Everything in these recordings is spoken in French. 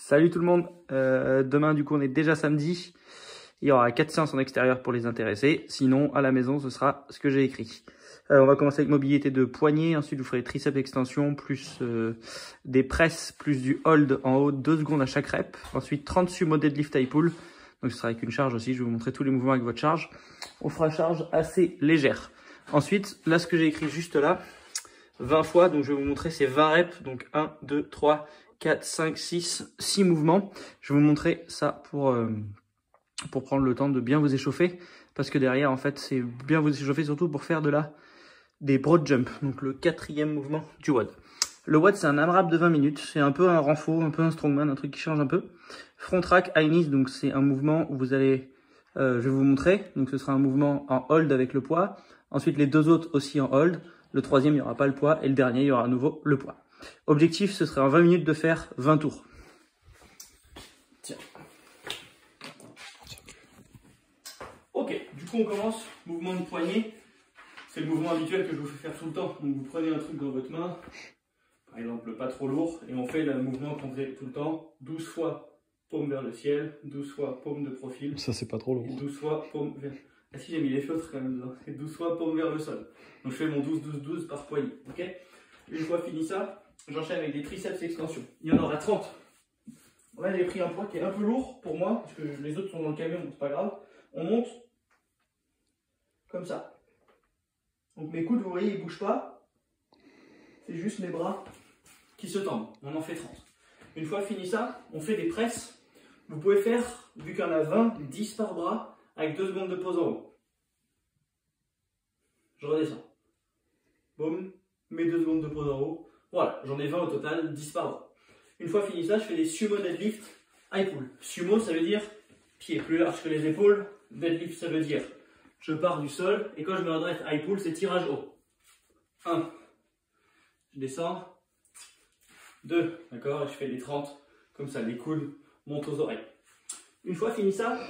Salut tout le monde, demain du coup on est déjà samedi, il y aura 4 séances en extérieur pour les intéressés, sinon à la maison ce sera ce que j'ai écrit. On va commencer avec mobilité de poignet, ensuite vous ferez triceps extension, plus des presses, plus du hold en haut, 2 secondes à chaque rep, ensuite 30 sumo deadlift high pull, donc ce sera avec une charge aussi, je vais vous montrer tous les mouvements avec votre charge. On fera charge assez légère. Ensuite, là ce que j'ai écrit juste là, 20 fois, donc je vais vous montrer ces 20 reps, donc 1, 2, 3, 4, 5, 6 mouvements. Je vais vous montrer ça pour prendre le temps de bien vous échauffer, parce que derrière, en fait, c'est bien vous échauffer surtout pour faire des broad jumps, donc le 4e mouvement du WOD. Le WOD, c'est un AMRAP de 20 minutes, c'est un peu un renfort, un peu un strongman, un truc qui change un peu. Front rack, high knees, donc c'est un mouvement où vous allez, je vais vous montrer, donc ce sera un mouvement en hold avec le poids, ensuite les deux autres aussi en hold, le troisième, il n'y aura pas le poids, et le dernier, il y aura à nouveau le poids. Objectif, ce serait en 20 minutes de faire 20 tours. Tiens. Ok, du coup on commence, mouvement de poignet. C'est le mouvement habituel que je vous fais faire tout le temps. Donc vous prenez un truc dans votre main, par exemple pas trop lourd, et on fait le mouvement qu'on fait tout le temps, 12 fois paume vers le ciel, 12 fois paume de profil. Ça c'est pas trop lourd. Et 12 fois paume vers... Ah si, j'ai mis les feutres quand même dedans. Et 12 fois paume vers le sol. Donc je fais mon 12-12-12 par poignet. Ok. Une fois fini ça, j'enchaîne avec des triceps extension. Il y en aura 30. Là j'ai pris un poids qui est un peu lourd pour moi, parce que les autres sont dans le camion, donc c'est pas grave. On monte comme ça. Donc mes coudes, vous voyez, ils bougent pas. C'est juste mes bras qui se tendent. On en fait 30. Une fois fini ça, on fait des presses. Vous pouvez faire, vu qu'il y en a 20, 10 par bras, avec 2 secondes de pause en haut. Je redescends. Boum, mes 2 secondes de pause en haut. Voilà, j'en ai 20 au total, 10 par bras. Une fois fini ça, je fais des sumo deadlift high pull. Sumo, ça veut dire pied plus large que les épaules. Deadlift, ça veut dire je pars du sol. Et quand je me redresse, high pull, c'est tirage haut. 1. Je descends. 2. D'accord, et je fais des 30. Comme ça, les coudes montent aux oreilles. Une fois fini ça,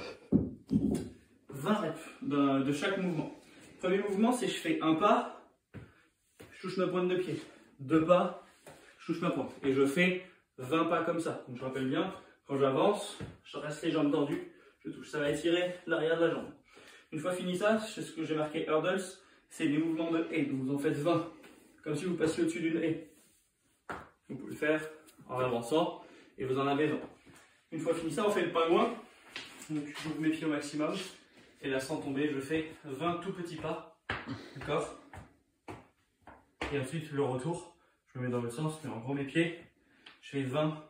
20 reps de chaque mouvement. Premier mouvement, c'est je fais un pas, je touche ma pointe de pied. 2 pas, je touche ma pointe. Et je fais 20 pas comme ça. Donc je rappelle bien, quand j'avance, je reste les jambes tendues, je touche. Ça va étirer l'arrière de la jambe. Une fois fini ça, c'est ce que j'ai marqué hurdles, c'est des mouvements de haie. Donc vous en faites 20, comme si vous passiez au-dessus d'une haie. Vous pouvez le faire en avançant et vous en avez 20. Une fois fini ça, on fait le pingouin. Donc j'ouvre mes pieds au maximum. Et là, sans tomber, je fais 20 tout petits pas. D'accord? Et ensuite, le retour, je me mets dans l'autre sens, mais en gros mes pieds, je fais 20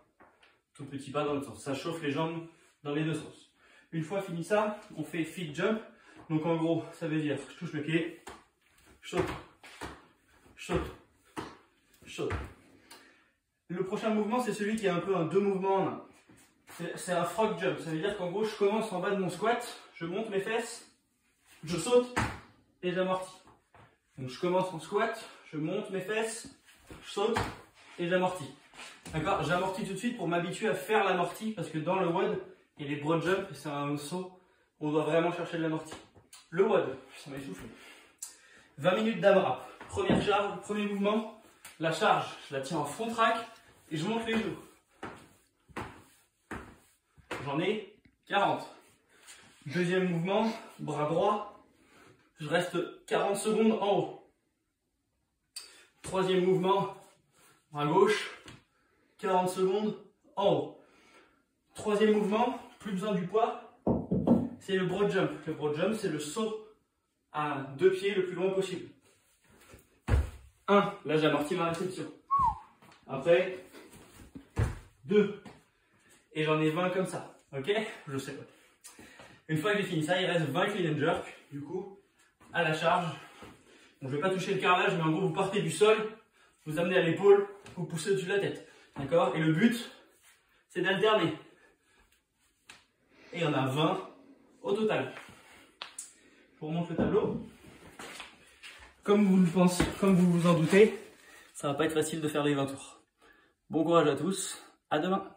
tout petits pas dans l'autre sens. Ça chauffe les jambes dans les deux sens. Une fois fini ça, on fait feet jump. Donc en gros, ça veut dire je touche le pied, je saute, je saute, je saute. Le prochain mouvement, c'est celui qui est un peu un 2 mouvements en un. C'est un frog jump. Ça veut dire qu'en gros, je commence en bas de mon squat, je monte mes fesses, je saute et j'amortis. Donc je commence en squat, je monte mes fesses, je saute et j'amortis. D'accord? J'amortis tout de suite pour m'habituer à faire l'amorti, parce que dans le WOD et les broad jump, c'est un saut, on doit vraiment chercher de l'amorti. Le WOD, ça m'a essoufflé. 20 minutes d'AMRAP. Première charge, premier mouvement. La charge, je la tiens en front rack et je monte les genoux. J'en ai 40. Deuxième mouvement, bras droit. Je reste 40 secondes en haut. Troisième mouvement, bras gauche. 40 secondes en haut. Troisième mouvement, plus besoin du poids, c'est le broad jump. Le broad jump, c'est le saut à 2 pieds le plus loin possible. 1, là j'amortis ma réception. Après, 2, et j'en ai 20 comme ça. Ok? Je sais pas. Une fois que j'ai fini ça, il reste 20 clean and jerk, du coup, à la charge. Donc, je ne vais pas toucher le carrelage, mais en gros, vous partez du sol, vous amenez à l'épaule, vous poussez au-dessus de la tête. D'accord? Et le but, c'est d'alterner. Et il y en a 20 au total. Je vous remonte le tableau. Comme vous vous en doutez, ça va pas être facile de faire les 20 tours. Bon courage à tous, à demain.